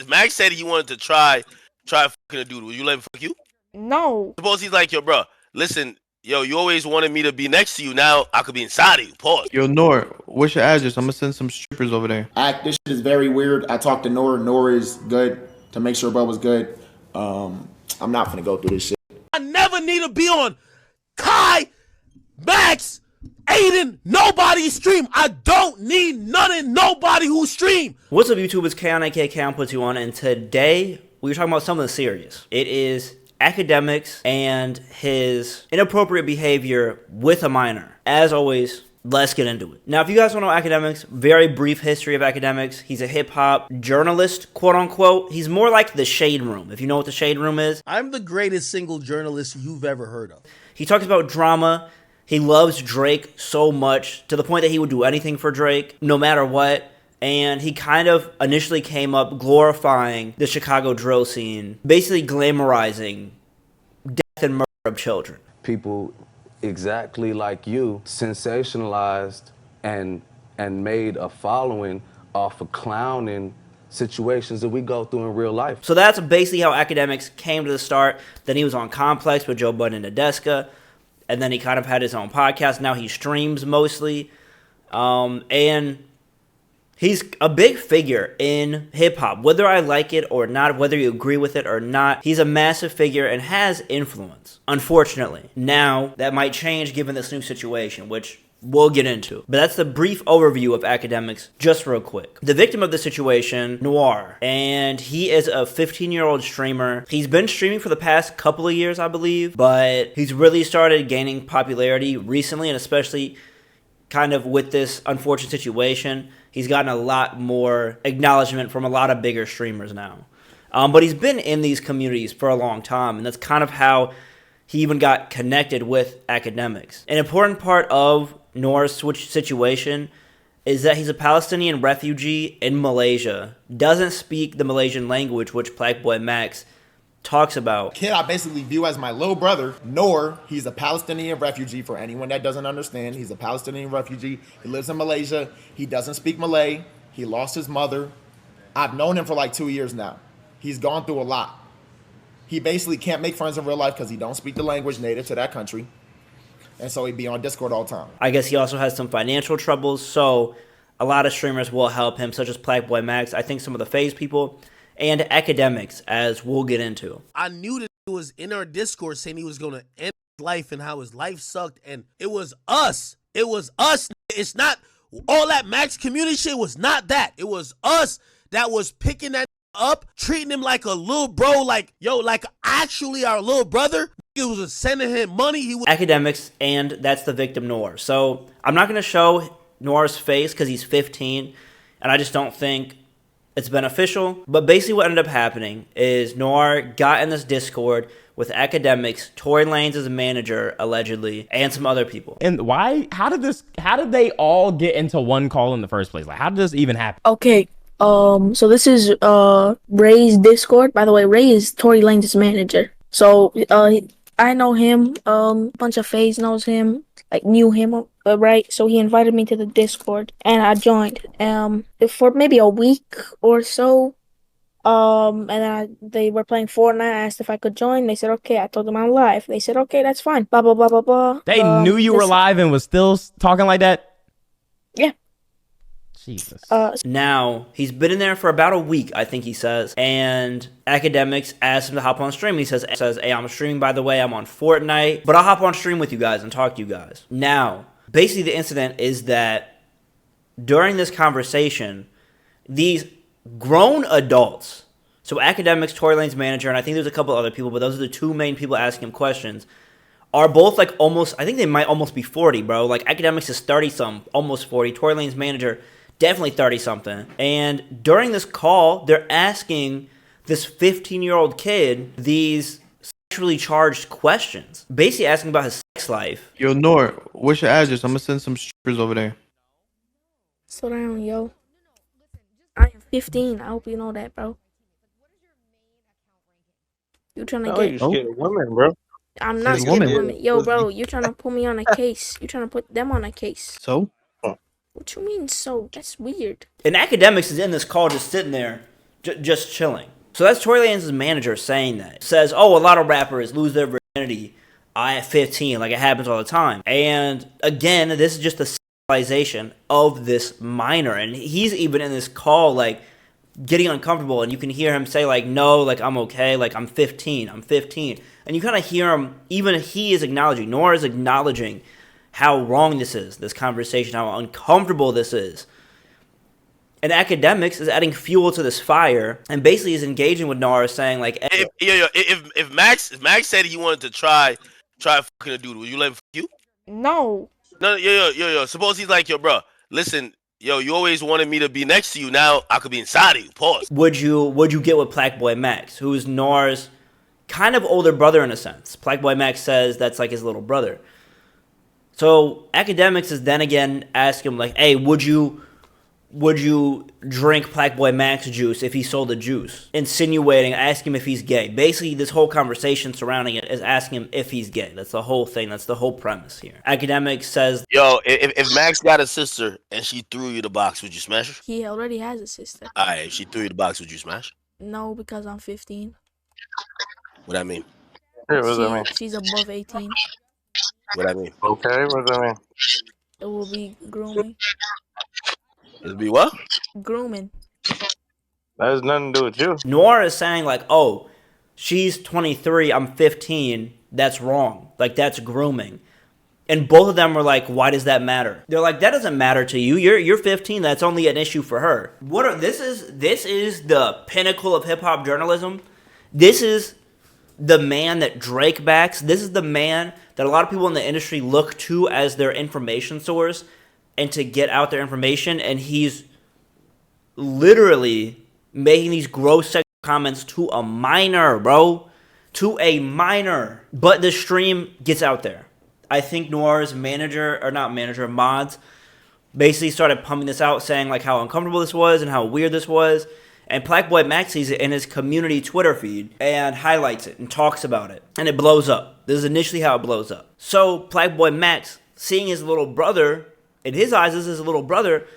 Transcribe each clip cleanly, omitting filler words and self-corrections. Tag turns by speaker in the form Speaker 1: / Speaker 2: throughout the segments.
Speaker 1: Max said he wanted to try fucking a dude. Would you let him fuck you?
Speaker 2: No.
Speaker 1: Suppose he's like, yo, bro, listen, yo, you always wanted me to be next to you. Now I could be inside of you. Pause.
Speaker 3: Yo, Nor, what's your address? I'm gonna send some strippers over there.
Speaker 4: This shit is very weird. I talked to Nor. Nor is good to make sure bro was good. I'm not gonna go through this shit.
Speaker 5: I never need to be on Kai, Max, Aiden, nobody's stream. I don't need none of nobody who stream.
Speaker 6: What's up, YouTube? It's K puts you on, and today we were talking about something serious. It is Akademiks and his inappropriate behavior with a minor. As always, let's get into it. Now, if you guys don't know Akademiks, very brief history of Akademiks. He's a hip-hop journalist, quote-unquote. He's more like the Shade Room, if you know what the Shade Room is.
Speaker 5: I'm the greatest single journalist you've ever heard of.
Speaker 6: He talks about drama. He loves Drake so much, to the point that he would do anything for Drake, no matter what. And he kind of initially came up glorifying the Chicago drill scene, basically glamorizing death and murder of children.
Speaker 7: People exactly like you sensationalized and made a following off of clowning situations that we go through in real life.
Speaker 6: So that's basically how Akademiks came to the start. Then he was on Complex with Joe Budden and Nadeska. And then he kind of had his own podcast. Now he streams mostly. And he's a big figure in hip-hop. Whether I like it or not, whether you agree with it or not, he's a massive figure and has influence, unfortunately. Now, that might change given this new situation, which we'll get into. But that's the brief overview of Akademiks, just real quick. The victim of the situation, Noir, and he is a 15-year-old streamer. He's been streaming for the past couple of years, I believe, but he's really started gaining popularity recently, and especially kind of with this unfortunate situation, he's gotten a lot more acknowledgement from a lot of bigger streamers now. But he's been in these communities for a long time, and that's kind of how he even got connected with Akademiks. An important part of Noir's situation is that he's a Palestinian refugee in Malaysia, doesn't speak the Malaysian language, which Black Boy Max talks about.
Speaker 4: Kid I basically view as my little brother, Nor. He's a Palestinian refugee. For anyone that doesn't understand, he's a Palestinian refugee. He lives in Malaysia. He doesn't speak Malay. He lost his mother. I've known him for like 2 years now. He's gone through a lot. He basically can't make friends in real life because he don't speak the language native to that country. And so he'd be on Discord all the time.
Speaker 6: I guess he also has some financial troubles, so a lot of streamers will help him, such as Black Boy Max, I think some of the FaZe people, and Akademiks, as we'll get into.
Speaker 5: I knew that he was in our Discord saying he was going to end his life and how his life sucked, and it was us. It was us. It's not all that Max community shit was not that. It was us that was picking that up, treating him like a little bro, like, yo, like actually our little brother. He was sending him money. He was
Speaker 6: Akademiks, and that's the victim, Noir. So I'm not going to show Noir's face because he's 15, and I just don't think it's beneficial. But basically what ended up happening is Noir got in this Discord with Akademiks, Tory Lanez as a manager, allegedly, and some other people.
Speaker 8: And why? How did they all get into one call in the first place? Like, how did this even happen?
Speaker 2: Okay. So this is Ray's Discord. By the way, Ray is Tory Lanez's manager. So I know him. A bunch of FaZe knows him. Like knew him, right? So he invited me to the Discord, and I joined. For maybe a week or so. And then they were playing Fortnite. I asked if I could join. They said okay. I told them I'm live. They said okay, that's fine. Blah blah blah blah blah.
Speaker 8: They knew you were live and was still talking like that?
Speaker 2: Yeah.
Speaker 8: Jesus.
Speaker 6: Now, he's been in there for about a week, I think he says, and Akademiks asked him to hop on stream. He says, hey, I'm streaming, by the way, I'm on Fortnite, but I'll hop on stream with you guys and talk to you guys. Now, basically the incident is that during this conversation, these grown adults, so Akademiks, Tory Lanez manager, and I think there's a couple other people, but those are the two main people asking him questions, are both like almost, I think they might almost be 40, bro. Like Akademiks is 30-some, almost 40. Tory Lanez manager, definitely 30-something. And during this call, they're asking this 15-year-old kid these sexually charged questions. Basically asking about his sex life.
Speaker 3: Yo, Nor, what's your address? I'm gonna send some strippers over there.
Speaker 2: Slow down, yo. I am 15. I hope you know that, bro. You trying to get...
Speaker 9: You scared of women, bro.
Speaker 2: I'm not scared of women. Yo, bro, you trying to put me on a case. You trying to put them on a case.
Speaker 3: So?
Speaker 2: What you mean, so? That's weird.
Speaker 6: And Akademiks is in this call just sitting there just chilling. So that's Tory Lanez's manager saying that. Says, oh, a lot of rappers lose their virginity at 15, like it happens all the time. And again, this is just the sexualization of this minor. And he's even in this call, like, getting uncomfortable, and you can hear him say, like, no, like, I'm okay, like, I'm 15. And you kind of hear him, even he is acknowledging, Nora is acknowledging how wrong this is, this conversation, how uncomfortable this is. And Akademiks is adding fuel to this fire, and basically is engaging with Nora, saying, like, hey,
Speaker 1: if Max said he wanted to try fucking a dude, would you let him fuck you?
Speaker 2: No.
Speaker 1: No, yo. Suppose he's like, yo, bro, listen, yo, you always wanted me to be next to you. Now I could be inside of you. Pause.
Speaker 6: would you get with Plaque Max, who's Nora's kind of older brother in a sense? Plaque Max says that's like his little brother. So Akademiks is then again asking him, like, hey, would you drink Plaque Max juice if he sold the juice? Insinuating, asking him if he's gay. Basically, this whole conversation surrounding it is asking him if he's gay. That's the whole thing. That's the whole premise here. Akademiks says,
Speaker 1: Yo, if Max got a sister and she threw you the box, would you smash her?
Speaker 2: He already has a sister.
Speaker 1: All right, if she threw you the box, would you smash?
Speaker 2: No, because I'm 15.
Speaker 1: What I mean?
Speaker 9: Yeah, what does that mean?
Speaker 2: She's above 18.
Speaker 1: What I mean?
Speaker 9: Okay, what does that mean?
Speaker 2: It will be grooming.
Speaker 1: It'll be what?
Speaker 2: Grooming.
Speaker 9: That has nothing to do with you.
Speaker 6: Nora is saying, like, oh, she's 23, I'm 15. That's wrong. Like, that's grooming. And both of them were like, why does that matter? They're like, that doesn't matter to you. You're 15. That's only an issue for her. This is the pinnacle of hip hop journalism. This is the man that Drake backs. This is the man that a lot of people in the industry look to as their information source and to get out their information. And he's literally making these gross sexual comments to a minor, bro. To a minor. But the stream gets out there. I think Noir's mods, basically started pumping this out, saying like how uncomfortable this was and how weird this was. And Plaque Max sees it in his community Twitter feed and highlights it and talks about it. And it blows up. This is initially how it blows up. So Plaque Max, seeing his little brother, in his eyes this is his little brother,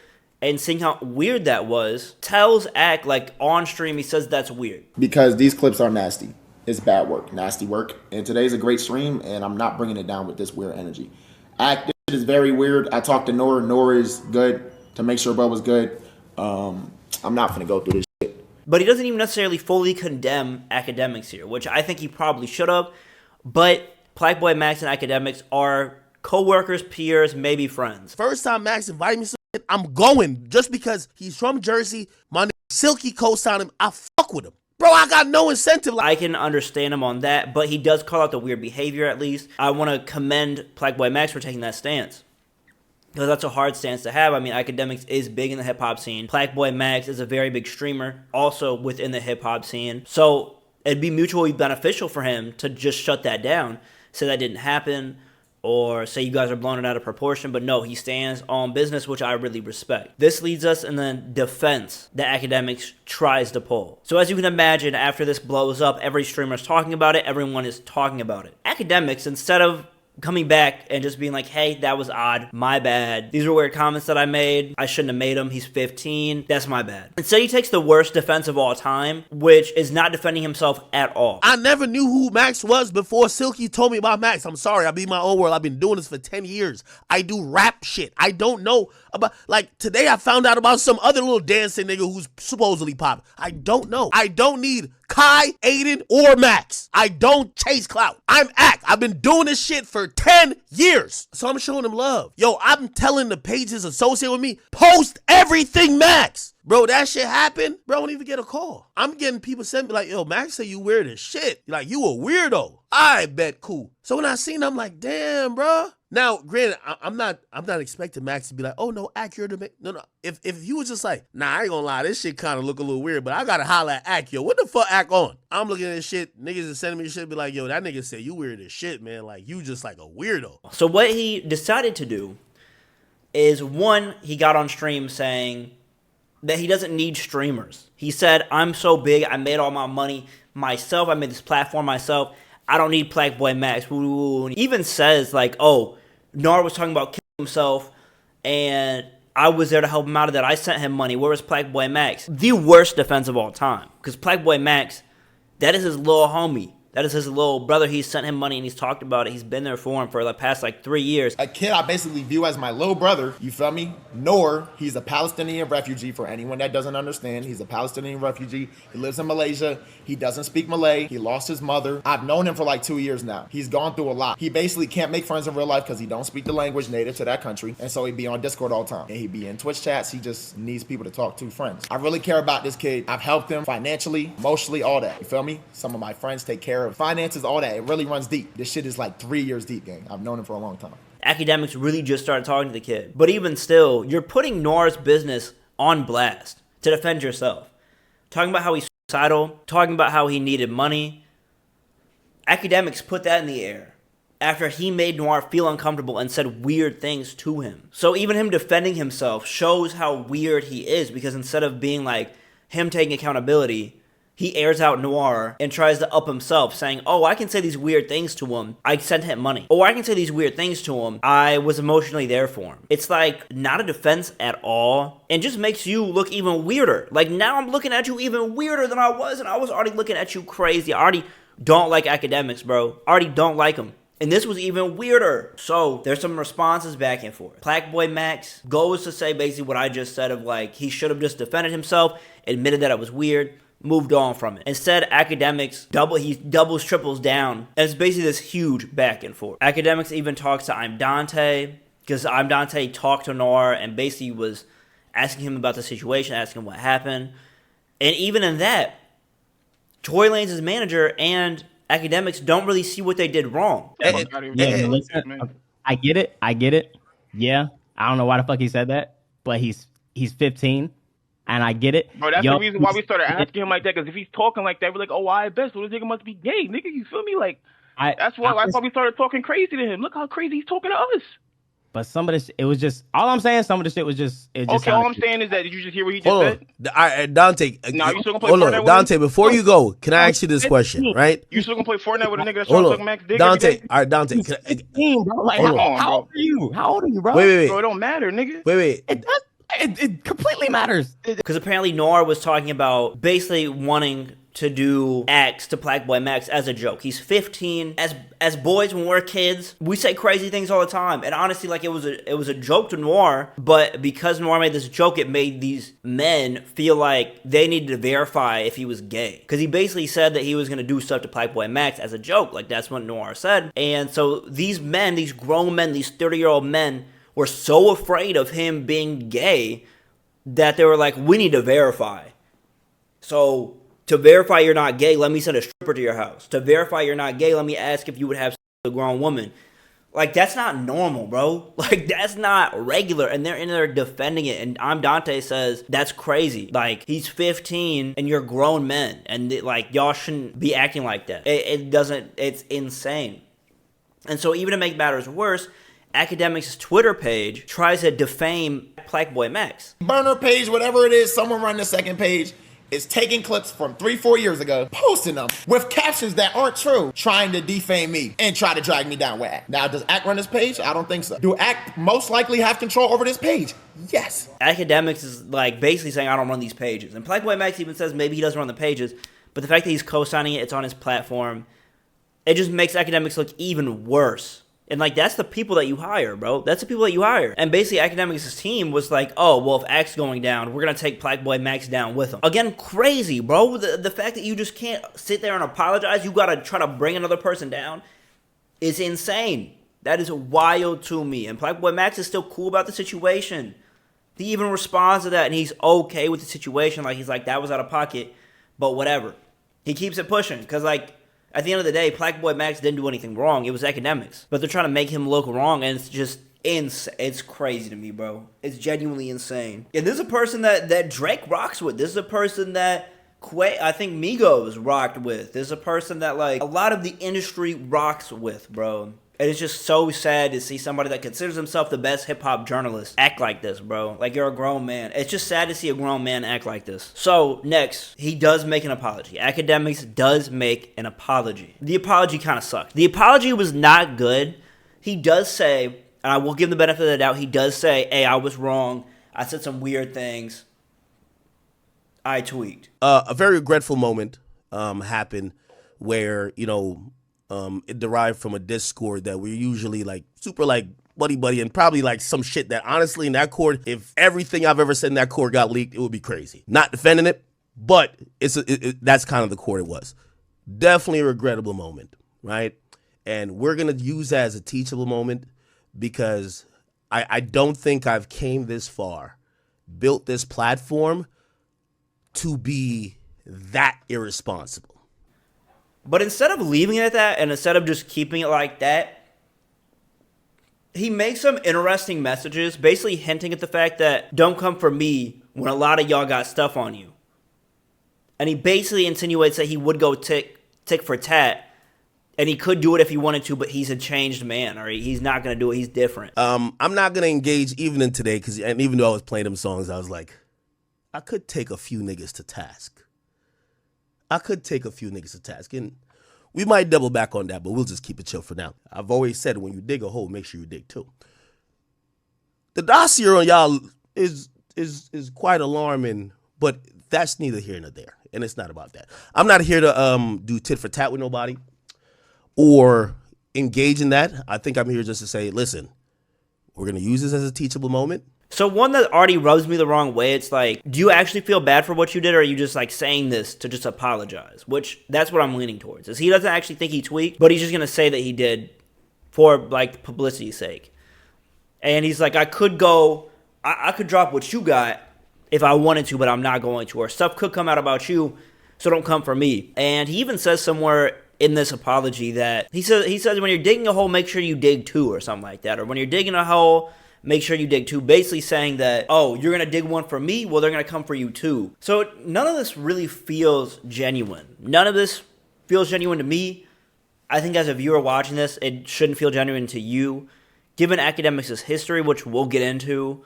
Speaker 6: and seeing how weird that was, tells Ak, like on stream, he says that's weird.
Speaker 4: Because these clips are nasty. It's bad work, nasty work. And today's a great stream, and I'm not bringing it down with this weird energy. Ak, this shit is very weird. I talked to Nora. Nora is good to make sure Bubba's good. I'm not gonna go through this shit.
Speaker 6: But he doesn't even necessarily fully condemn Akademiks here, which I think he probably should have. But Plaque Max and Akademiks are co-workers, peers, maybe friends.
Speaker 5: First time Max invited me to something, I'm going just because he's from Jersey. My nigga Silky co-signed him. I fuck with him. Bro, I got no incentive.
Speaker 6: I can understand him on that, but he does call out the weird behavior at least. I want to commend Plaque Max for taking that stance. Because that's a hard stance to have. I mean, Akademiks is big in the hip-hop scene. Plaque Max is a very big streamer, also within the hip-hop scene. So it'd be mutually beneficial for him to just shut that down, say that didn't happen, or say you guys are blowing it out of proportion. But no, he stands on business, which I really respect. This leads us in the defense that Akademiks tries to pull. So as you can imagine, after this blows up, every streamer is talking about it. Everyone is talking about it. Akademiks, instead of coming back and just being like, hey, that was odd, my bad, these are weird comments that I made, I shouldn't have made them, he's 15, that's my bad. Instead, he takes the worst defense of all time, which is not defending himself at all.
Speaker 5: I never knew who Max was before Silky told me about Max. I'm sorry, I be in my own world. I've been doing this for 10 years. I do rap shit. I don't know about, like, today I found out about some other little dancing nigga who's supposedly pop. I don't know. I don't need Kai, Aiden, or Max. I don't chase clout. I'm Ak. I've been doing this shit for 10 years. So I'm showing him love. Yo, I'm telling the pages associated with me, post everything Max. Bro, that shit happened. Bro, I don't even get a call. I'm getting people send me like, yo, Max say you weird as shit. Like, you a weirdo. I bet cool. So when I seen him, I'm like, damn, bro. Now, granted, I'm not expecting Max to be like, oh no, accurate to me. No. If he was just like, nah, I ain't gonna lie, this shit kind of look a little weird, but I gotta holler at Ak, yo, what the fuck Ak on? I'm looking at this shit, niggas is sending me shit, be like, yo, that nigga said you weird as shit, man. Like, you just like a weirdo.
Speaker 6: So what he decided to do is, one, he got on stream saying that he doesn't need streamers. He said, I'm so big, I made all my money myself, I made this platform myself, I don't need Plaque Max. And he even says like, oh, Nar was talking about killing himself, and I was there to help him out of that. I sent him money. Where was Plaque Max? The worst defense of all time. Because Plaque Max, that is his little homie. That is his little brother. He's sent him money and he's talked about it. He's been there for him for the past 3 years.
Speaker 4: A kid I basically view as my little brother, you feel me? Noor, he's a Palestinian refugee. For anyone that doesn't understand, he's a Palestinian refugee. He lives in Malaysia. He doesn't speak Malay. He lost his mother. I've known him for 2 years now. He's gone through a lot. He basically can't make friends in real life because he don't speak the language native to that country. And so he be on Discord all the time. And he be in Twitch chats. He just needs people to talk to, friends. I really care about this kid. I've helped him financially, emotionally, all that. You feel me? Some of my friends take care of finances, all that. It really runs deep. This shit is 3 years deep, gang. I've known him for a long time.
Speaker 6: Akademiks really just started talking to the kid. But even still, you're putting Noir's business on blast to defend yourself. Talking about how he's suicidal, talking about how he needed money. Akademiks put that in the air after he made Noir feel uncomfortable and said weird things to him. So even him defending himself shows how weird he is, because instead of being him taking accountability, he airs out Noir and tries to up himself, saying, oh, I can say these weird things to him. I sent him money. Or I can say these weird things to him. I was emotionally there for him. It's not a defense at all, and just makes you look even weirder. Now I'm looking at you even weirder than I was, and I was already looking at you crazy. I already don't like Akademiks, bro. I already don't like him. And this was even weirder. So there's some responses back and forth. Plaque Max goes to say basically what I just said of he should have just defended himself, admitted that it was weird, moved on from it. Instead, Akademiks doubles, triples down. And it's basically this huge back and forth. Akademiks even talks to I'm Dante, because I'm Dante talked to Noir and basically was asking him about the situation, asking him what happened. And even in that, Tory Lanez' manager and Akademiks don't really see what they did wrong.
Speaker 8: Listen, I get it. Yeah, I don't know why the fuck he said that, but he's 15. And I get it.
Speaker 10: Bro, that's the reason why we started asking him like that, because if he's talking like that, we're like, oh, I bet. So this nigga must be gay, nigga. You feel me? That's why we started talking crazy to him. Look how crazy he's talking to us.
Speaker 8: But some of this, it was just, all I'm saying, some of the shit was just,
Speaker 10: okay, all I'm saying is that, did you just hear what he just said?
Speaker 5: Dante.
Speaker 10: No, you still gonna play
Speaker 5: hold
Speaker 10: Fortnite
Speaker 5: on,
Speaker 10: with
Speaker 5: Dante,
Speaker 10: him?
Speaker 5: before you go, can I ask you this question, right?
Speaker 10: You still gonna play Fortnite with a nigga that's trying to suck Max dick?
Speaker 5: Dante, all right, Dante.
Speaker 8: He's 15, bro. How old are you? How old are you, bro?
Speaker 5: Wait.
Speaker 10: Bro, it don't matter, nigga.
Speaker 5: Wait.
Speaker 8: It does. It completely matters.
Speaker 6: Because apparently Noir was talking about basically wanting to do acts to Plaque Max as a joke. He's 15. As boys, when we're kids, we say crazy things all the time. And honestly, it was a joke to Noir, but because Noir made this joke, it made these men feel like they needed to verify if he was gay. Because he basically said that he was going to do stuff to Plaque Max as a joke. That's what Noir said. And so these men, these grown men, these 30-year-old men, were so afraid of him being gay that they were like, we need to verify. So to verify you're not gay, let me send a stripper to your house. To verify you're not gay, let me ask if you would have sex with a grown woman. That's not normal, bro. That's not regular. And they're in there defending it. And I'm Dante says, that's crazy. He's 15 and you're grown men. And y'all shouldn't be acting like that. It's insane. And so even to make matters worse, Akademiks' Twitter page tries to defame Plaque Max.
Speaker 4: Burner page, whatever it is, someone run the second page is taking clips from 3-4 years ago, posting them with captions that aren't true, trying to defame me and try to drag me down with Ak. Now, does Ak run this page? I don't think so. Do Ak most likely have control over this page? Yes.
Speaker 6: Akademiks is basically saying, I don't run these pages. And Plaque Max even says maybe he doesn't run the pages, but the fact that he's co-signing it, it's on his platform, it just makes Akademiks look even worse. And that's the people that you hire, bro. That's the people that you hire. And basically, Akademiks' team was like, oh, well, if Ak's going down, we're going to take Plaque Max down with him. Again, crazy, bro. The fact that you just can't sit there and apologize, you got to try to bring another person down, is insane. That is wild to me. And Plaque Max is still cool about the situation. He even responds to that, and he's okay with the situation. He's like, that was out of pocket, but whatever. He keeps it pushing, because, at the end of the day, Plaque Max didn't do anything wrong. It was Akademiks. But they're trying to make him look wrong, and it's just it's crazy to me, bro. It's genuinely insane. And this is a person that Drake rocks with. This is a person that I think Migos rocked with. This is a person that, a lot of the industry rocks with, bro. And it's just so sad to see somebody that considers himself the best hip-hop journalist act like this, bro. You're a grown man. It's just sad to see a grown man act like this. So, next, he does make an apology. Akademiks does make an apology. The apology kind of sucked. The apology was not good. He does say, and I will give him the benefit of the doubt, he does say, hey, I was wrong. I said some weird things. I tweaked.
Speaker 5: A very regretful moment happened where, it derived from a Discord that we're usually like super like buddy and probably like some shit that honestly in that court, if everything I've ever said in that court got leaked, it would be crazy. Not defending it, but that's kind of the court it was. Definitely a regrettable moment, right? And we're going to use that as a teachable moment because I don't think I've came this far, built this platform to be that irresponsible.
Speaker 6: But instead of leaving it at that and instead of just keeping it like that, he makes some interesting messages, basically hinting at the fact that don't come for me when a lot of y'all got stuff on you. And he basically insinuates that he would go tick for tat, and he could do it if he wanted to, but he's a changed man, or he's not going to do it. He's different.
Speaker 5: I'm not going to engage even in today, and even though I was playing them songs, I was like, I could take a few niggas to task. And we might double back on that, but we'll just keep it chill for now. I've always said when you dig a hole, make sure you dig two. The dossier on y'all is quite alarming, but that's neither here nor there, and it's not about that. I'm not here to do tit for tat with nobody or engage in that. I think I'm here just to say, listen, we're going to use this as a teachable moment.
Speaker 6: So one that already rubs me the wrong way, it's like, do you actually feel bad for what you did, or are you just like saying this to just apologize? Which, that's what I'm leaning towards, is he doesn't actually think he tweaked, but he's just going to say that he did for like publicity's sake. And he's like, I could drop what you got if I wanted to, but I'm not going to, or stuff could come out about you, so don't come for me. And he even says somewhere in this apology that he says when you're digging a hole, make sure you dig two, or something like that, or when you're digging a hole, make sure you dig two, basically saying that, oh, you're going to dig one for me? Well, they're going to come for you too. So none of this really feels genuine. None of this feels genuine to me. I think as a viewer watching this, it shouldn't feel genuine to you. Given Akademiks' history, which we'll get into,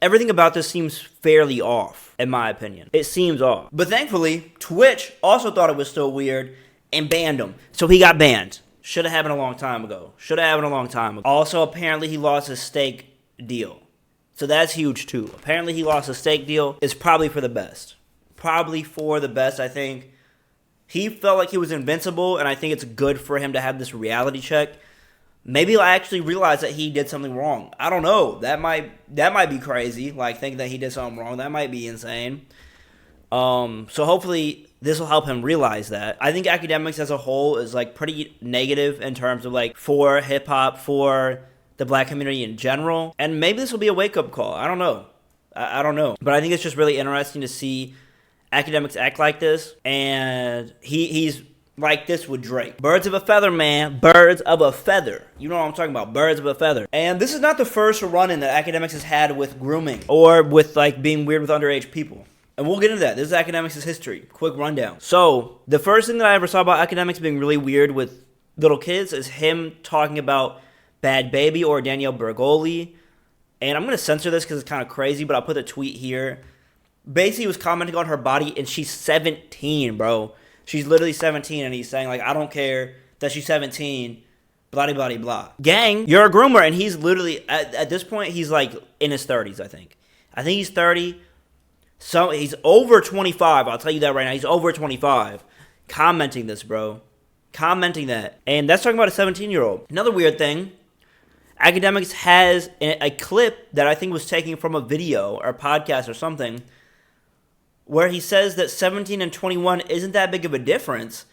Speaker 6: everything about this seems fairly off, in my opinion. It seems off. But thankfully, Twitch also thought it was still weird and banned him. So he got banned. Should have happened a long time ago. Also, apparently he lost his steak deal. So that's huge too. Apparently he lost a steak deal. It's probably for the best. I think. He felt like he was invincible, and I think it's good for him to have this reality check. Maybe he'll actually realize that he did something wrong. I don't know. That might be crazy. Like, thinking that he did something wrong. That might be insane. So hopefully this will help him realize that. I think Akademiks as a whole is like pretty negative in terms of like for hip hop, for the black community in general. And maybe this will be a wake up call. I don't know. I don't know. But I think it's just really interesting to see Akademiks act like this. And he's like this with Drake. Birds of a feather, man. Birds of a feather. You know what I'm talking about. Birds of a feather. And this is not the first run-in that Akademiks has had with grooming or with like being weird with underage people. And we'll get into that. This is Akademiks' history. Quick rundown. So, the first thing that I ever saw about Akademiks being really weird with little kids is him talking about Bad Baby or Danielle Bergoli. And I'm going to censor this because it's kind of crazy, but I'll put the tweet here. Basically, he was commenting on her body, and she's 17, bro. She's literally 17, and he's saying, like, I don't care that she's 17, blah, blah, blah, blah. Gang, you're a groomer, and he's literally, at this point, he's, like, in his 30s, I think. I think he's 30. So he's over 25. I'll tell you that right now. He's over 25. Commenting this, bro. Commenting that. And that's talking about a 17-year-old. Another weird thing. Akademiks has a clip that I think was taken from a video or a podcast or something where he says that 17 and 21 isn't that big of a difference.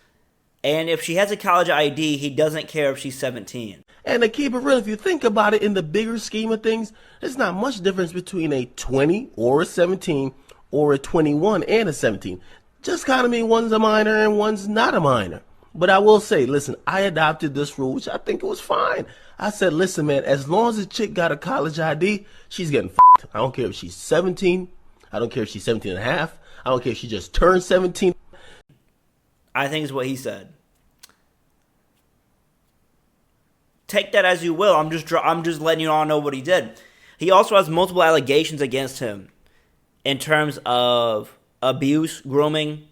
Speaker 6: And if she has a college ID, he doesn't care if she's 17.
Speaker 1: And to keep it real, if you think about it in the bigger scheme of things, there's not much difference between a 20 or a 17 or a 21 and a 17. Just kind of mean one's a minor and one's not a minor. But I will say, listen, I adopted this rule, which I think it was fine. I said, listen, man, as long as a chick got a college ID, she's getting f***ed. I don't care if she's 17. I don't care if she's 17 and a half. I don't care if she just turned 17.
Speaker 6: I think is what he said. Take that as you will. I'm just letting you all know what he did. He also has multiple allegations against him in terms of abuse, grooming.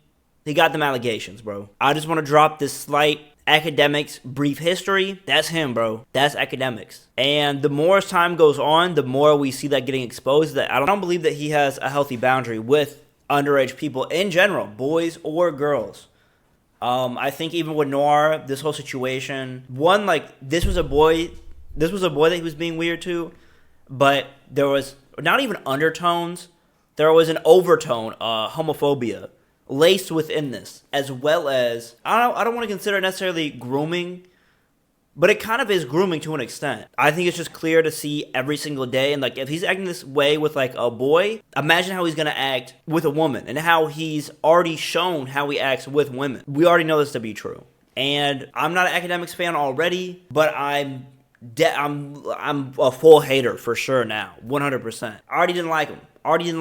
Speaker 6: He got them allegations, bro. I just want to drop this slight Akademiks' brief history, that's him, bro. That's Akademiks. And the more as time goes on, the more we see that getting exposed. That I don't believe that he has a healthy boundary with underage people in general, boys or girls. I think even with Noir, this whole situation, one, like, this was a boy that he was being weird to, but there was not even undertones, there was an overtone, homophobia laced within this, as well as, I don't want to consider it necessarily grooming, but it kind of is grooming to an extent. I think it's just clear to see every single day. And like, if he's acting this way with like a boy, imagine how he's going to act with a woman, and how he's already shown how he acts with women. We already know this to be true. And I'm not an Akademiks fan already, but I'm a full hater for sure now, 100%. I already didn't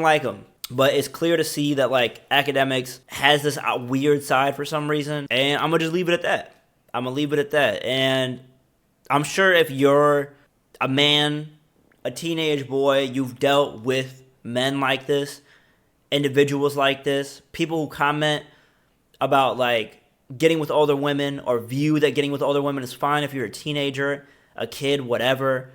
Speaker 6: like him. But it's clear to see that like Akademiks has this weird side for some reason, and I'm gonna just leave it at that. And I'm sure if you're a man, a teenage boy, you've dealt with men like this, individuals like this, people who comment about like getting with older women, or view that getting with older women is fine if you're a teenager, a kid, whatever.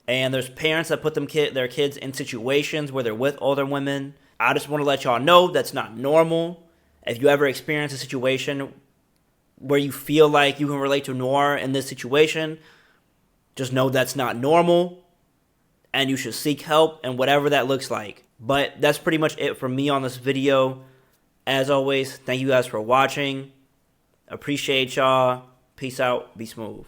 Speaker 6: And there's parents that put their kids in situations where they're with older women. I just want to let y'all know that's not normal. If you ever experience a situation where you feel like you can relate to Noir in this situation, just know that's not normal, and you should seek help, and whatever that looks like. But that's pretty much it for me on this video. As always, thank you guys for watching. Appreciate y'all. Peace out. Be smooth.